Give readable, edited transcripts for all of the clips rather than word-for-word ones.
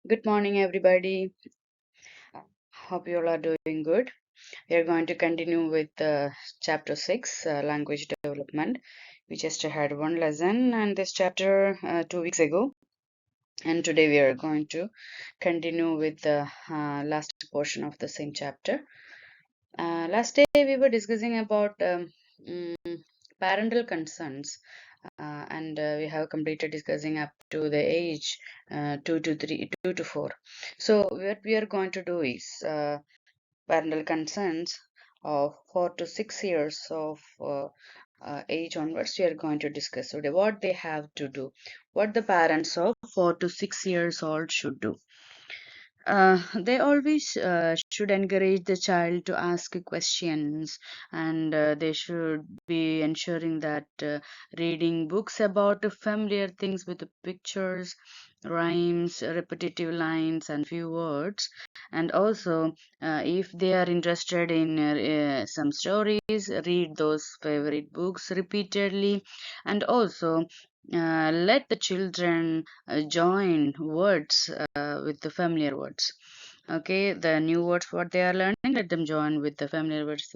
Good morning, everybody. Hope you all are doing good. We are going to continue with chapter 6, language development. We just had one lesson and this chapter 2 weeks ago, and today we are going to continue with the last portion of the same chapter. Last day we were discussing about mm, parental concerns, and we have completed discussing up to the age 2 to 4. So what we are going to do is parental concerns of 4 to 6 years of age onwards. We are going to discuss today what they have to do, what the parents of 4 to 6 years old should do. They always should encourage the child to ask questions, and they should be ensuring that reading books about the familiar things with the pictures, rhymes, repetitive lines, and few words. And also, if they are interested in some stories, read those favorite books repeatedly, and also let the children join words with the familiar words. Okay, the new words what they are learning, let them join with the familiar words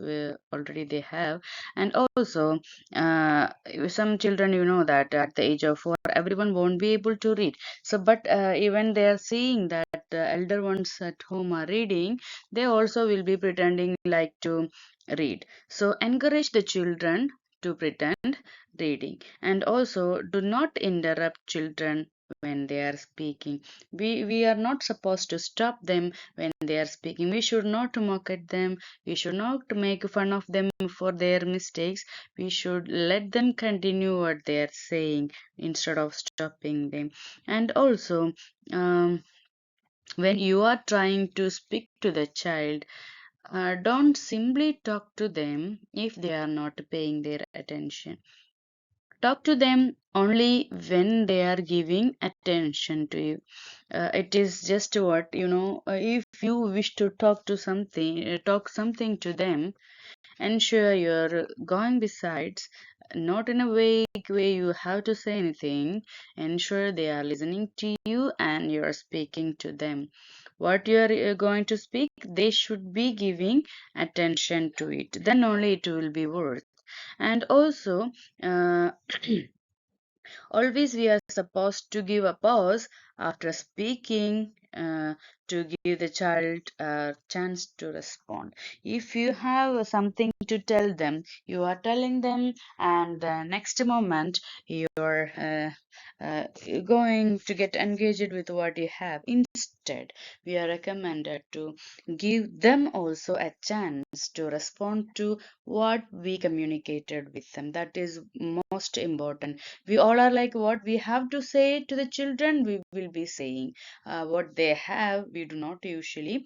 already they have. And also, uh, some children, you know that at the age of 4, everyone won't be able to read. So, but even they are seeing that the elder ones at home are reading, they also will be pretending like to read. So, encourage the children to pretend reading, and also do not interrupt children when they are speaking. We are not supposed to stop them when they are speaking. We should not mock at them. We should not make fun of them for their mistakes. We should let them continue what they are saying instead of stopping them. And also, um, when you are trying to speak to the child, don't simply talk to them if they are not paying their attention. Talk to them only when they are giving attention to you. It is just what you know. If you wish to talk something to them, ensure you're going besides, not in a vague way you have to say anything. Ensure they are listening to you and you are speaking to them. What you are going to speak, they should be giving attention to it. Then only it will be worth. And also, uh, always we are supposed to give a pause after speaking to give the child a chance to respond. If you have something to tell them, you are telling them, and the next moment you're going to get engaged with what you have. Instead, we are recommended to give them also a chance to respond to what we communicated with them. That is most important. We all are like what we have to say to the children we will be saying. What they have we do not usually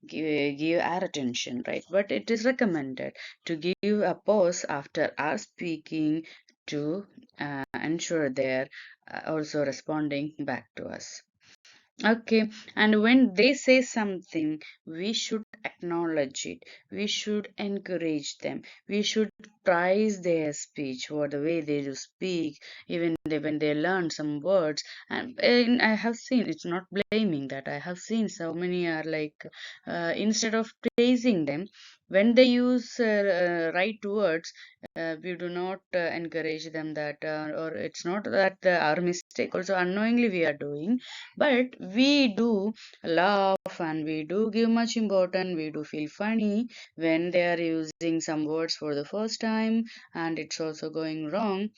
give our attention, right? But it is recommended to give a pause after our speaking to ensure they're also responding back to us. Okay, and when they say something, we should acknowledge it. We should encourage them. We should praise their speech or the way they do speak, even when they learn some words. And I have seen, it's not blaming that. I have seen so many are like, instead of praising them, when they use right words, we do not encourage them that, or it's not that our mistake, also unknowingly we are doing, but we do laugh and we do give much importance. We do feel funny when they are using some words for the first time and it's also going wrong.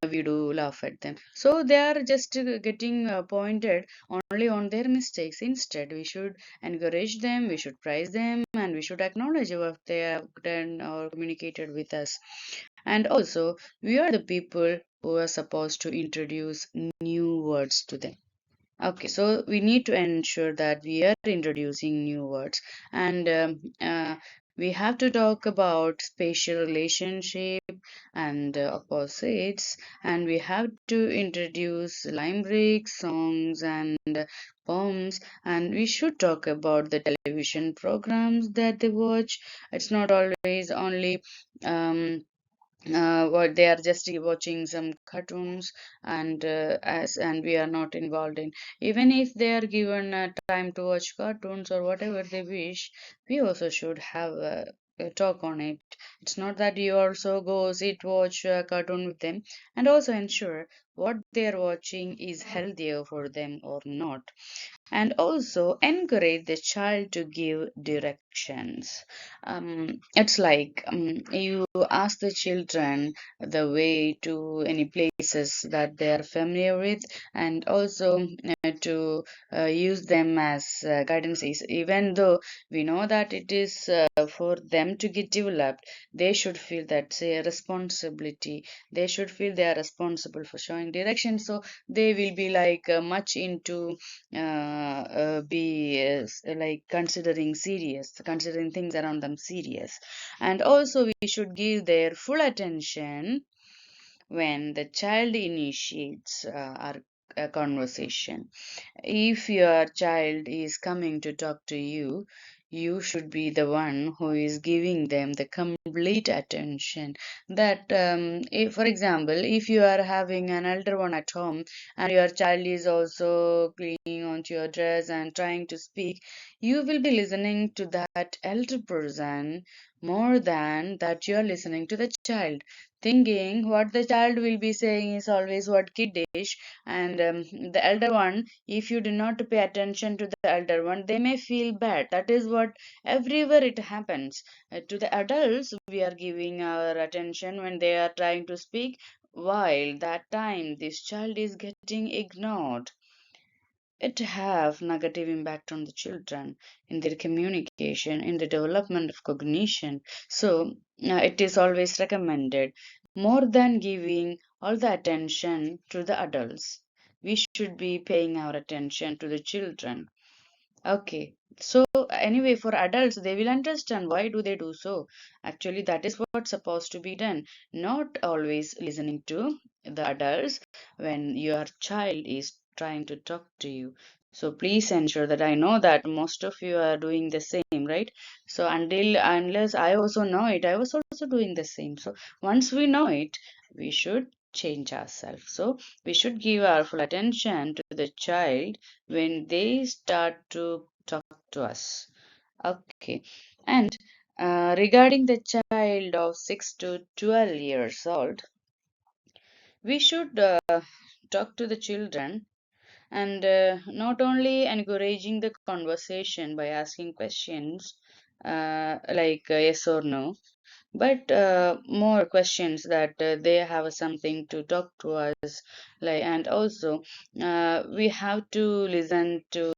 We do laugh at them. So they are just getting pointed only on their mistakes. Instead, we should encourage them, we should praise them, and we should acknowledge what they have done or communicated with us. And also, we are the people who are supposed to introduce new words to them. Okay, so we need to ensure that we are introducing new words, and we have to talk about spatial relationship and opposites, and we have to introduce limericks, songs, and poems, and we should talk about the television programs that they watch. It's not always only. Um, what they are just watching some cartoons, and we are not involved in. Even if they are given time to watch cartoons or whatever they wish, we also should have a talk on it. It's not that you also go sit watch a cartoon with them, and also ensure what they are watching is healthier for them or not, and also encourage the child to give directions. It's like you ask the children the way to any places that they are familiar with, and also to use them as guidances. Even though we know that it is for them to get developed, they should feel that say responsibility. They should feel they are responsible for showing direction. So they will be like much into be like considering things around them serious. And also we should give their full attention when the child initiates our conversation. If your child is coming to talk to you, you should be the one who is giving them the complete attention. That, if, for example, if you are having an elder one at home and your child is also clinging onto your dress and trying to speak, you will be listening to that elder person more than that you are listening to the child, thinking what the child will be saying is always what kiddish, and the elder one, if you do not pay attention to the elder one, they may feel bad. That is what everywhere it happens. To the adults, we are giving our attention when they are trying to speak, while that time this child is getting ignored. It have negative impact on the children in their communication, in the development of cognition. So it is always recommended, more than giving all the attention to the adults, we should be paying our attention to the children. Okay, so anyway, for adults, they will understand why do they do so. Actually, that is what's supposed to be done. Not always listening to the adults when your child is trying to talk to you. So please ensure that I know that most of you are doing the same, right? So unless I also know it, I was also doing the same. So once we know it, we should change ourselves. So we should give our full attention to the child when they start to talk to us. Okay. And regarding the child of 6 to 12 years old, we should talk to the children, and not only encouraging the conversation by asking questions like yes or no, but more questions that they have something to talk to us, like. And also we have to listen to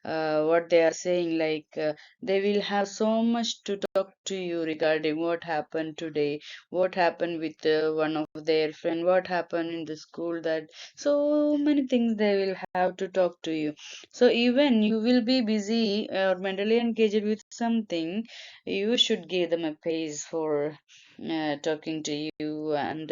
what they are saying, like they will have so much to talk to you regarding what happened today, what happened with one of their friend, what happened in the school, that so many things they will have to talk to you. So even you will be busy or mentally engaged with something, you should give them a pace for talking to you. And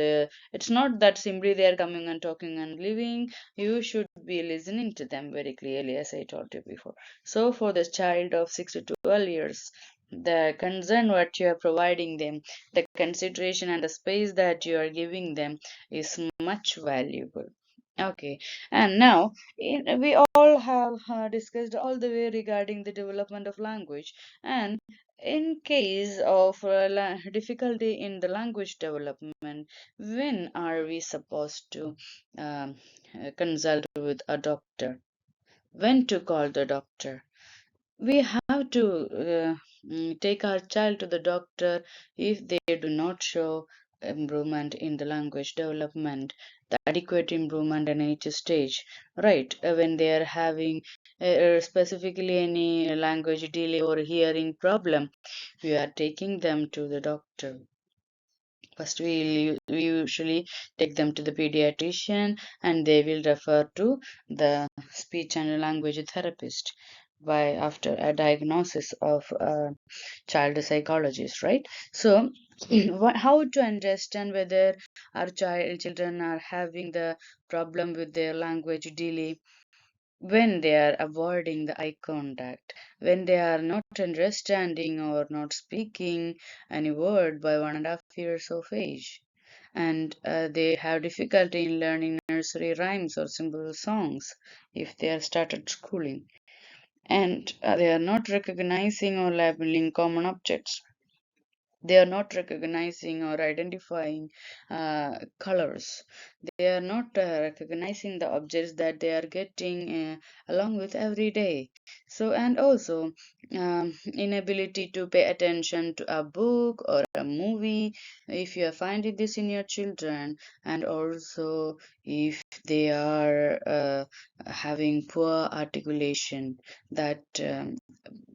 it's not that simply they are coming and talking and leaving. You should be listening to them very clearly, as I told you before. So for the child of 6 to 12 years, the concern what you are providing them, the consideration and the space that you are giving them is much valuable. Okay, and now we all have discussed all the way regarding the development of language. And in case of difficulty in the language development, when are we supposed to um, consult with a doctor? When to call the doctor? We have to take our child to the doctor if they do not show improvement in the language development, the adequate improvement in each stage, right? When they are having specifically any language delay or hearing problem, we are taking them to the doctor. First, we usually take them to the pediatrician, and they will refer to the speech and language therapist by after a diagnosis of a child psychologist, right? So, how to understand whether our children are having the problem with their language delay? When they are avoiding the eye contact, when they are not understanding or not speaking any word by 1.5 years of age, and they have difficulty in learning nursery rhymes or simple songs if they are started schooling, and they are not recognizing or labeling common objects. They are not recognizing or identifying colors. They are not recognizing the objects that they are getting along with every day. So, and also inability to pay attention to a book or a movie if you are finding this in your children, and also if they are having poor articulation, that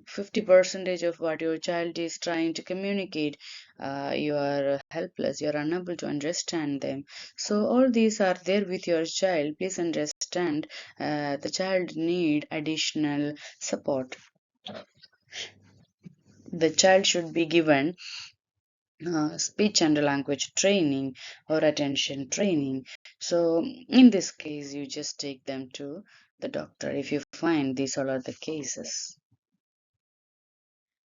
50 percentage of what your child is trying to communicate, you are helpless, you are unable to understand them. So all these are there with your child. Please understand, the child need additional support. The child should be given speech and language training or attention training. So in this case, you just take them to the doctor if you find these all are the cases.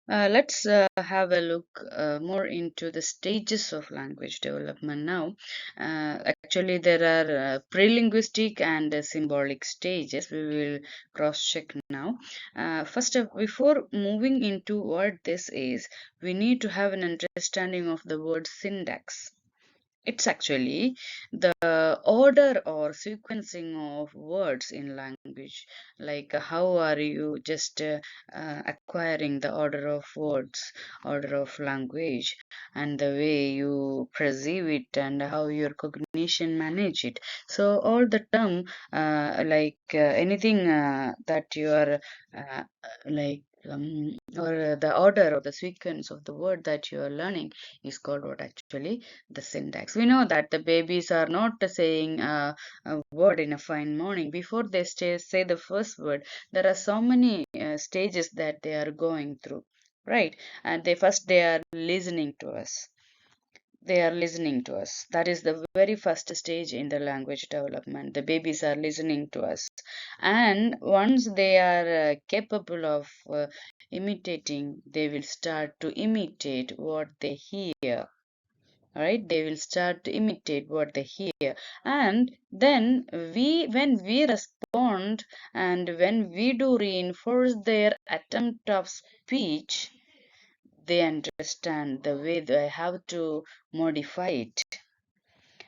Let's have a look more into the stages of language development now. Actually, there are pre-linguistic and symbolic stages. We will cross-check now. First, before moving into what this is, we need to have an understanding of the word syntax. It's actually the order or sequencing of words in language. Like how are you just acquiring the order of words, order of language, and the way you perceive it, and how your cognition manage it. So all the term, like anything that you are like. Or the order or the sequence of the word that you are learning is called what actually the syntax. We know that the babies are not saying a word in a fine morning. Before they say the first word, there are so many stages that they are going through, right? And they are listening to us. They are listening to us. That is the very first stage in the language development. The babies are listening to us. And once they are capable of imitating, they will start to imitate what they hear. Right, they will start to imitate what they hear, and then when we respond and when we do reinforce their attempt of speech, they understand the way they have to modify it.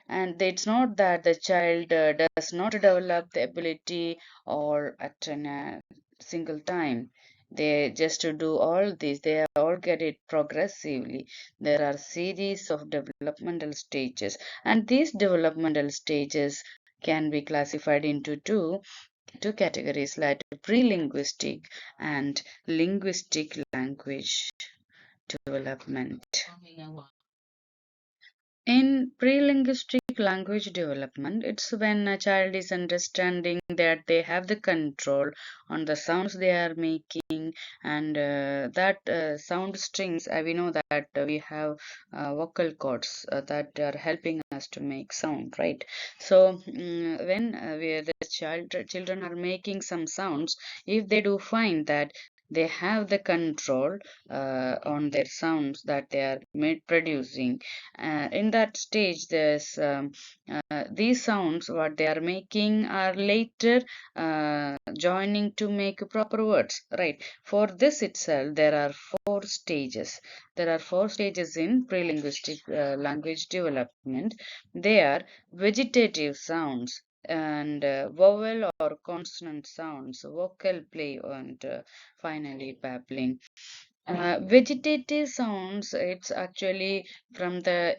And it's not that the child does not develop the ability or at a single time. They just to do all this, they all get it progressively. There are series of developmental stages, and these developmental stages can be classified into two categories, like pre-linguistic and linguistic language development. In pre-linguistic language development, it's when a child is understanding that they have the control on the sounds they are making, and that sound strings, we know that we have vocal cords that are helping us to make sound, right? So when the children are making some sounds, if they do find that they have the control on their sounds that they are made producing, in that stage there's these sounds what they are making are later joining to make proper words, right? For this itself there are four stages in pre-linguistic language development. They are vegetative sounds and vowel or consonant sounds, vocal play, and finally babbling. Vegetative sounds, it's actually from the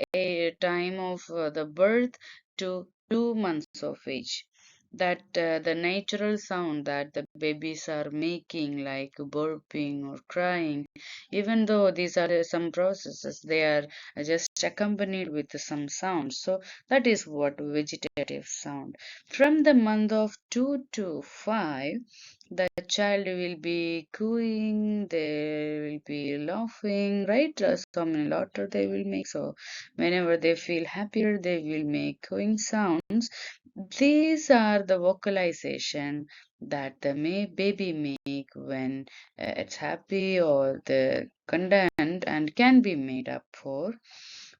time of the birth to 2 months of age. That the natural sound that the babies are making, like burping or crying, even though these are some processes, they are just accompanied with some sounds. So that is what vegetative sound. From the month of 2 to 5, the child will be cooing, they will be laughing, right? So many laughter they will make. So whenever they feel happier, they will make cooing sounds. These are the vocalization that the baby make when it's happy or the content and can be made up for.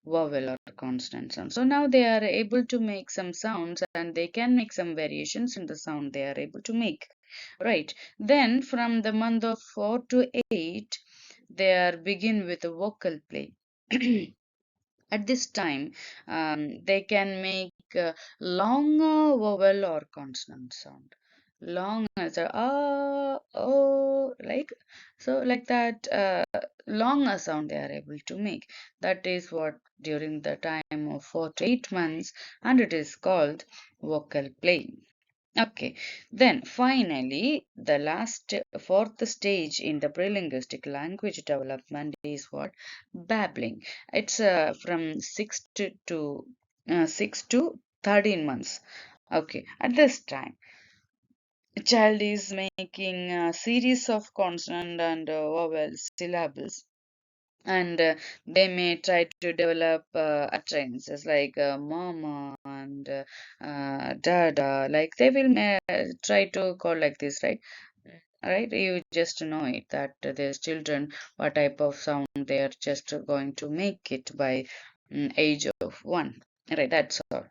vowel or consonant sound. So now they are able to make some sounds and they can make some variations in the sound they are able to make. Right. Then from the month of 4 to 8, they are begin with a vocal play. At this time, they can make longer vowel or consonant sound. Long as a oh, like so, like that. Longer sound they are able to make. That is what during the time of 4 to 8 months, and it is called vocal play. Okay, then finally, the last fourth stage in the prelinguistic language development is what? Babbling. It's from 6 to 13 months. Okay, at this time, a child is making a series of consonant and vowel syllables, and they may try to develop utterances like mama and dada, like they will try to call like this, right? Right, you just know it that there's children what type of sound they are just going to make it by age of 1, right? That's all.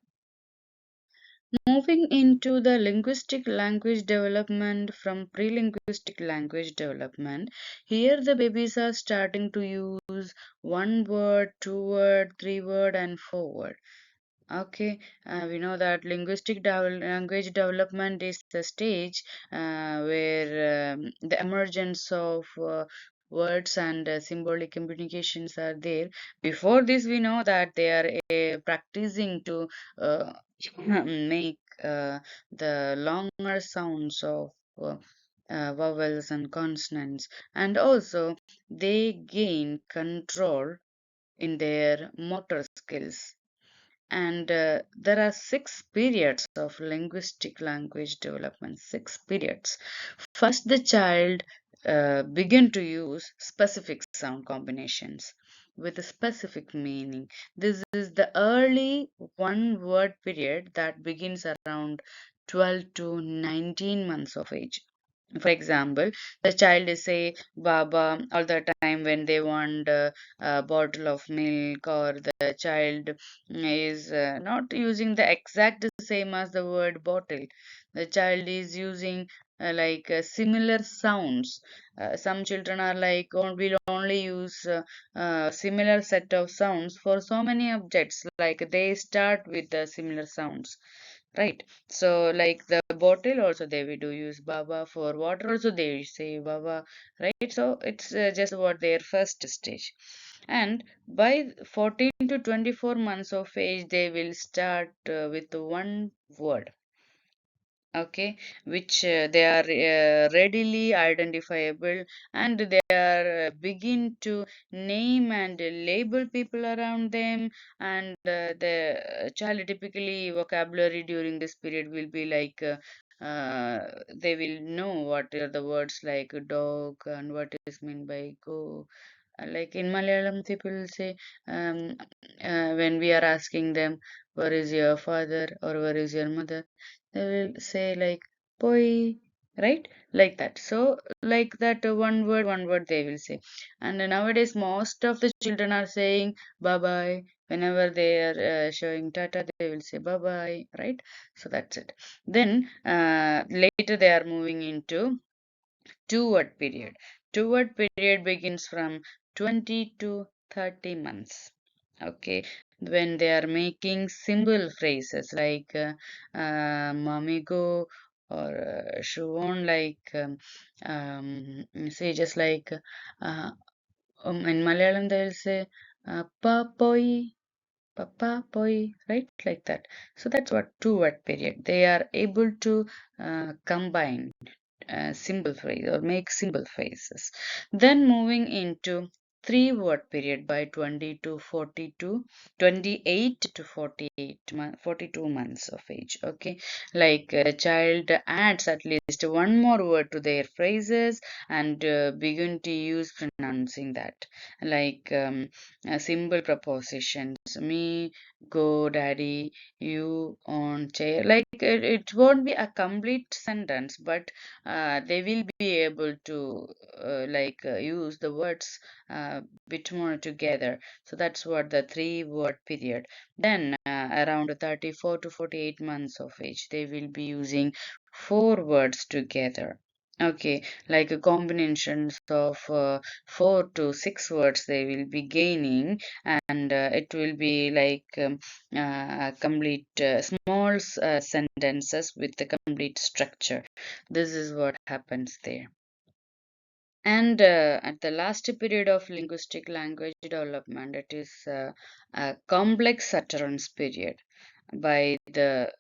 Moving into the linguistic language development from pre-linguistic language development, here the babies are starting to use one word, two word, three word, and four word. Okay, we know that language development is the stage where the emergence of words and symbolic communications are there. Before this, we know that they are practicing to uh, make the longer sounds of vowels and consonants, and also they gain control in their motor skills. And there are 6 periods of linguistic language development, 6 periods. First, the child begin to use specific sound combinations with a specific meaning. This is the early one word period that begins around 12 to 19 months of age. For example, the child is say Baba all the time when they want a bottle of milk, or the child is not using the exact same as the word bottle. The child is using like similar sounds. Some children are like, oh, will only use similar set of sounds for so many objects. Like they start with the similar sounds, right? So like the bottle also they will do use Baba, for water also they say Baba, right? So it's just what their first stage. And by 14 to 24 months of age, they will start with one word, okay, which they are readily identifiable, and they are begin to name and label people around them. And the child typically vocabulary during this period will be like they will know what are the words like dog and what is meant by go. Like in Malayalam, people will say, when we are asking them, where is your father or where is your mother? They will say like, poi, right? Like that. So, like that, one word they will say. And nowadays, most of the children are saying bye bye. Whenever they are showing tata, they will say bye bye, right? So that's it. Then later they are moving into two-word period. Two-word period begins from 20 to 30 months. Okay, when they are making simple phrases like mommy go, or shuvon, like say just like in Malayalam they'll say pa poi, papa poi, right? Like that. So that's what two-word period. They are able to combine simple phrase or make simple phrases. Then moving into three-word period by 20 to 42, 28 to 42 months of age. Okay, like a child adds at least one more word to their phrases and begin to use pronouncing that, like simple prepositions, me, go, daddy, you, on, chair. Like it won't be a complete sentence, but they will be able to use the words bit more together. So that's what the 3 word period. Then around 34 to 48 months of age, they will be using 4 words together. Okay, like a combinations of 4 to 6 words they will be gaining, and it will be like complete small sentences with the complete structure. This is what happens there. And at the last period of linguistic language development, it is a complex utterance period by the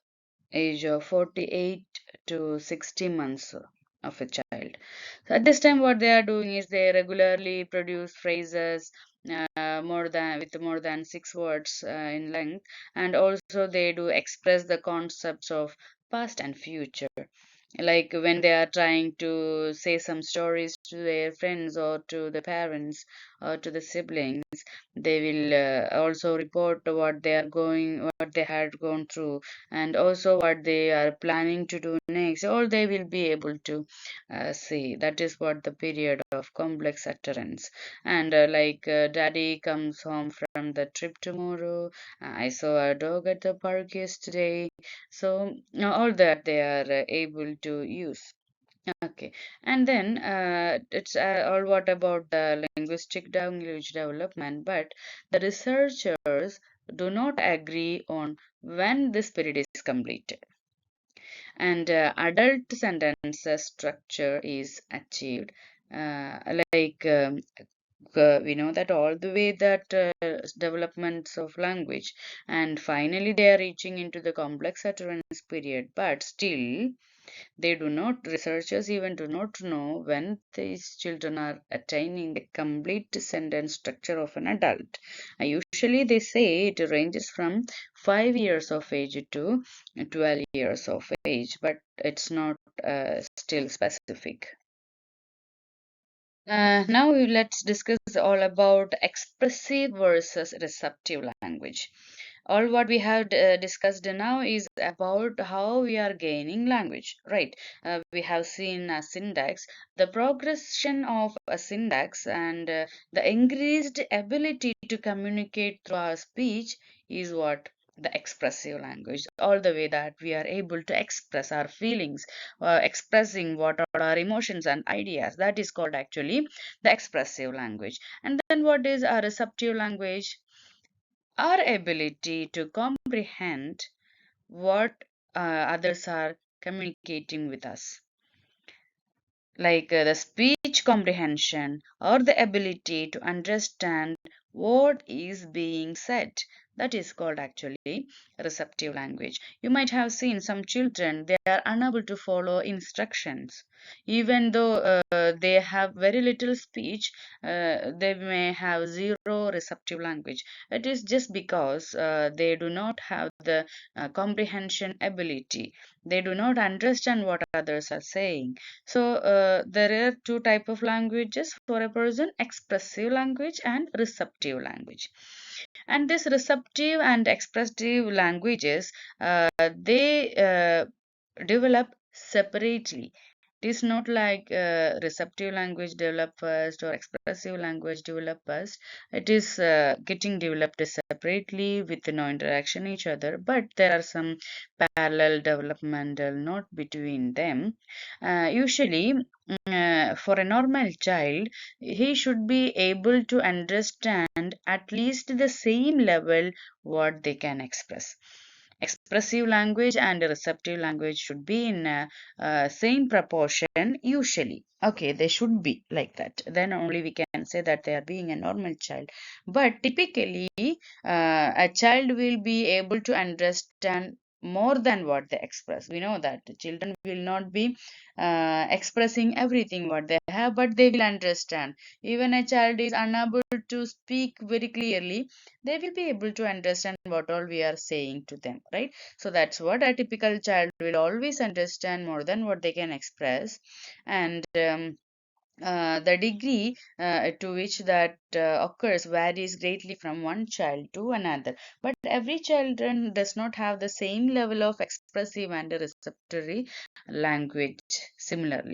age of 48 to 60 months of a child. So at this time, what they are doing is they regularly produce phrases more than 6 words in length, and also they do express the concepts of past and future. Like when they are trying to say some stories to their friends or to the parents or to the siblings, they will also report what they had gone through, and also what they are planning to do next. All they will be able to say. That is what the period of complex utterance. And daddy comes home from the trip tomorrow. I saw a dog at the park yesterday. So all that they are able to use. Okay, and then it's all what about the linguistic language development, but the researchers do not agree on when this period is completed, and adult sentences structure is achieved. Uh, like we know that all the way that developments of language, and finally they are reaching into the complex utterance period, but still they do not, researchers even do not know when these children are attaining the complete sentence structure of an adult. Usually they say it ranges from 5 years of age to 12 years of age, but it's not still specific. Now let's discuss all about expressive versus receptive language. All what we have discussed now is about how we are gaining language, right? We have seen a syntax, the progression of a syntax, and the increased ability to communicate through our speech is what the expressive language, all the way that we are able to express our feelings, expressing what are our emotions and ideas, that is called actually the expressive language. And then what is our receptive language? Our ability to comprehend what others are communicating with us, like the speech comprehension or the ability to understand what is being said, that is called actually receptive language. You might have seen some children, they are unable to follow instructions even though they have very little speech. They may have zero receptive language. It is just because they do not have the comprehension ability, they do not understand what others are saying. So there are two type of languages for a person: expressive language and receptive language. And this receptive and expressive languages, they develop separately. It is not like receptive language develop first or expressive language develop first. It is getting developed separately with no interaction each other, but there are some parallel developmental not between them. Usually, for a normal child, he should be able to understand at least the same level what they can express. Expressive language and receptive language should be in same proportion usually. Okay, they should be like that. Then only we can say that they are being a normal child. But typically, a child will be able to understand more than what they express. We know that children will not be expressing everything what they have, but they will understand. Even a child is unable to speak very clearly, they will be able to understand what all we are saying to them, right? So that's what a typical child will always understand more than what they can express. And the degree to which that occurs varies greatly from one child to another. But every children does not have the same level of expressive and receptory language similarly.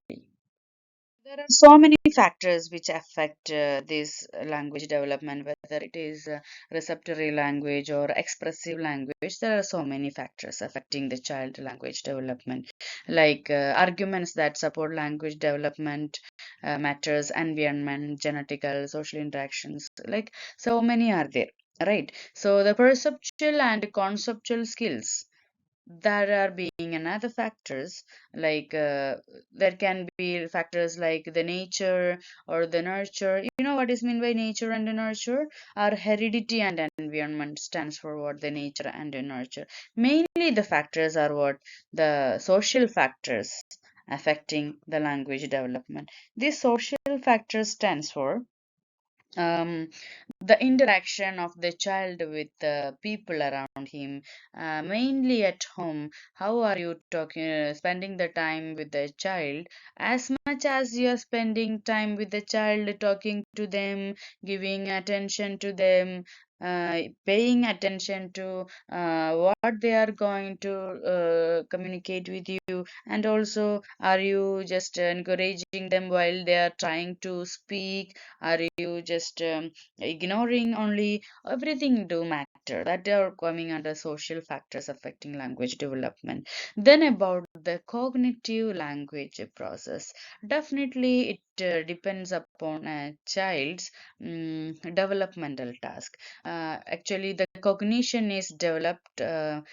There are so many factors which affect this language development, whether it is receptory language or expressive language. There are so many factors affecting the child language development, like arguments that support language development, matters, environment, genetical, social interactions. Like so many are there, right? So the perceptual and conceptual skills that are being another factors, like there can be factors like the nature or the nurture. You know what is mean by nature and the nurture? Our heredity and environment stands for what? The nature and the nurture. Mainly the factors are what? The social factors affecting the language development. These social factors stands for um, the interaction of the child with the people around him, mainly at home. How are you talking, spending the time with the child? As much as you are spending time with the child, talking to them, giving attention to them, paying attention to what they are going to communicate with you, and also are you just encouraging them while they are trying to speak? Are you just ignoring only? Everything do matter. That they are coming under social factors affecting language development. Then about the cognitive language process. Definitely, it depends upon a child's developmental task. Actually, the cognition is developed in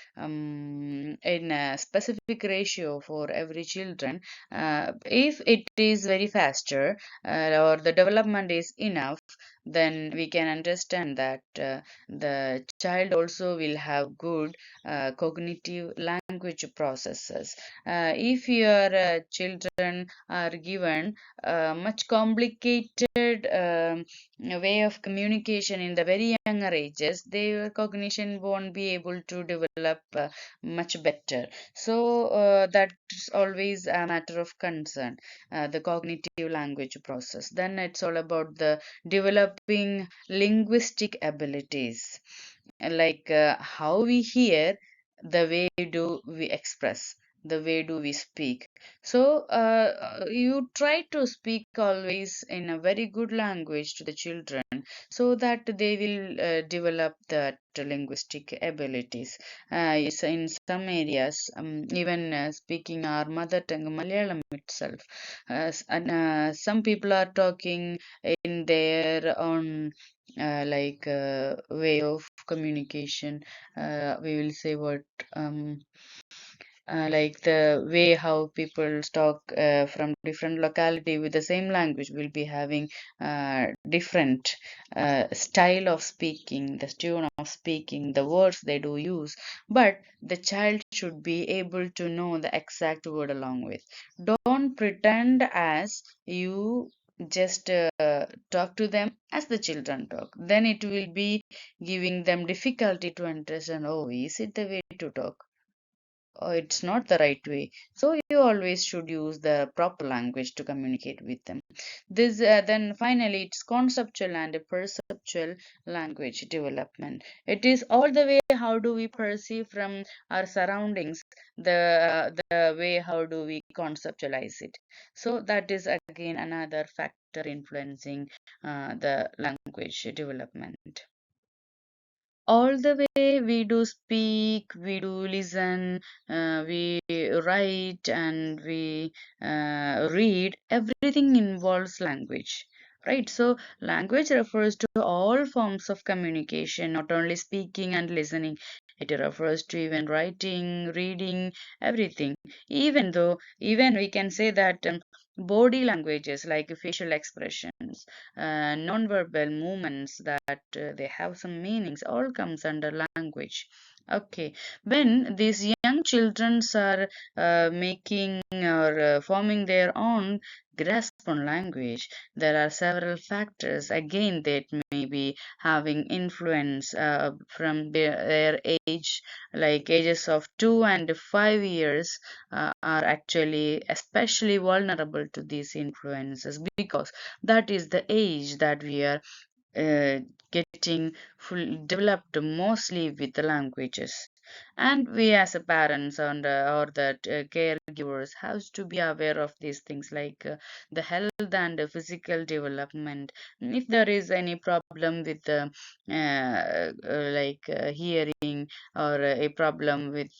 a specific ratio for every children. If it is very faster, or the development is enough, then we can understand that the child also will have good cognitive language processes. If your children are given much complicated way of communication in the very younger ages, their cognition won't be able to develop much better. So that's always a matter of concern, the cognitive language process. Then it's all about the developing linguistic abilities, like how we hear, the way do we express, the way do we speak. So you try to speak always in a very good language to the children, so that they will develop that linguistic abilities. Yes, in some areas, even speaking our mother tongue, Malayalam itself, and some people are talking in their own way of communication. We will say what, um, like the way how people talk from different locality with the same language will be having different style of speaking, the tune of speaking, the words they do use. But the child should be able to know the exact word along with. Don't pretend as you just talk to them as the children talk. Then it will be giving them difficulty to understand. Oh, is it the way to talk? It's not the right way. So you always should use the proper language to communicate with them. This then finally it's conceptual and perceptual language development. It is all the way how do we perceive from our surroundings, the way how do we conceptualize it. So that is again another factor influencing the language development. All the way we do speak, we do listen, we write, and we read. Everything involves language, right? So language refers to all forms of communication, not only speaking and listening. It refers to even writing, reading, everything. Even we can say that body languages like facial expressions, non-verbal movements, that they have some meanings, all comes under language. Okay, when these young children are making or forming their own grasp on language, there are several factors again that may be having influence from their age, like ages of 2 and 5 years are actually especially vulnerable to these influences, because that is the age that we are uh, getting full developed mostly with the languages. And we as a parents and or the caregivers has to be aware of these things, like the health and physical development. If there is any problem with hearing, or a problem with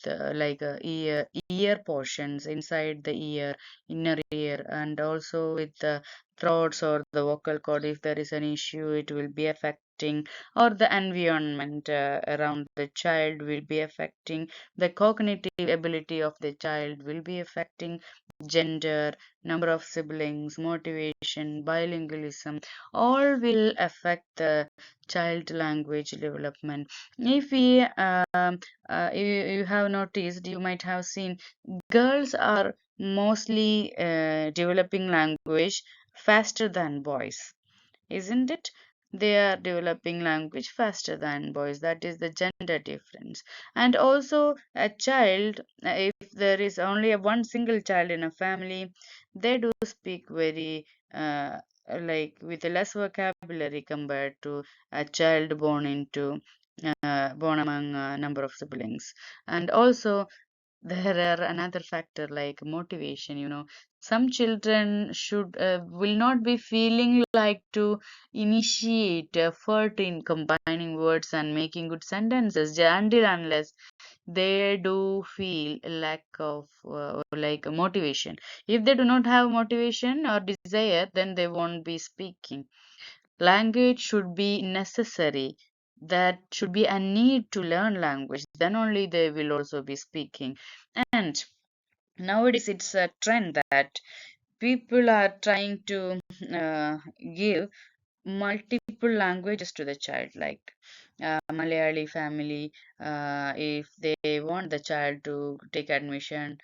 ear portions inside the ear, inner ear, and also with the throats or the vocal cord, if there is an issue, it will be affecting, or the environment around the child will be affecting, the cognitive ability of the child will be affecting, gender, number of siblings, motivation, bilingualism, all will affect the child language development. If we you have noticed, you might have seen, girls are mostly developing language faster than boys, isn't it? They are developing language faster than boys. That is the gender difference. And also, a child, if there is only a one single child in a family, they do speak very like with less vocabulary compared to a child born among a number of siblings. And also, there are another factor like motivation. Some children should will not be feeling like to initiate effort in combining words and making good sentences until unless they do feel a lack of motivation. If they do not have motivation or desire, then they won't be speaking. Language should be necessary. That should be a need to learn language. Then only they will also be speaking. And nowadays, it's a trend that people are trying to give multiple languages to the child, like Malayali family. If they want the child to take admission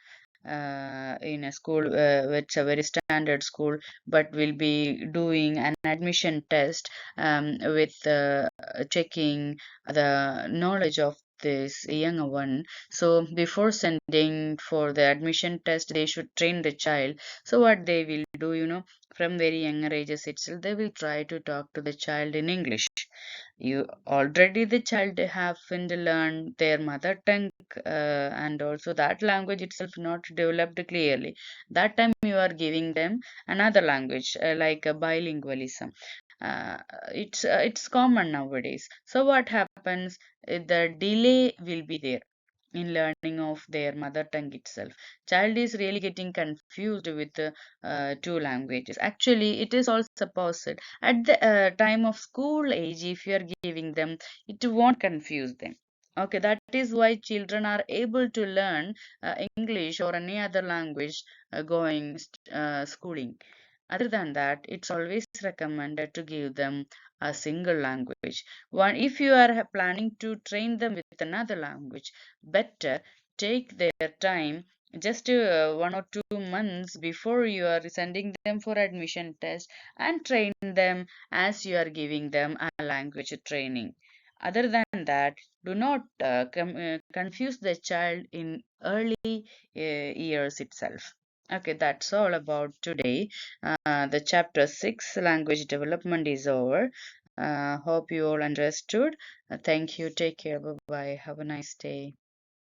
in a school, it's a very standard school, but will be doing an admission test with checking the knowledge of this younger one. So before sending for the admission test, they should train the child. So what they will do, from very younger ages itself, they will try to talk to the child in English. You already the child haven't learned their mother tongue, and also that language itself not developed clearly. That time you are giving them another language, like a bilingualism. uh, it's common nowadays. So what happens, the delay will be there in learning of their mother tongue itself. Child is really getting confused with the two languages. Actually, it is also opposite. At the time of school age, if you are giving them, it won't confuse them. Okay, that is why children are able to learn English or any other language going schooling. Other than that, it's always recommended to give them a single language. One, if you are planning to train them with another language, better take their time, just 1 or 2 months before you are sending them for admission test, and train them as you are giving them a language training. Other than that, do not confuse the child in early years itself. Okay, that's all about today. The chapter 6, language development, is over. Hope you all understood. Thank you. Take care. Bye bye. Have a nice day.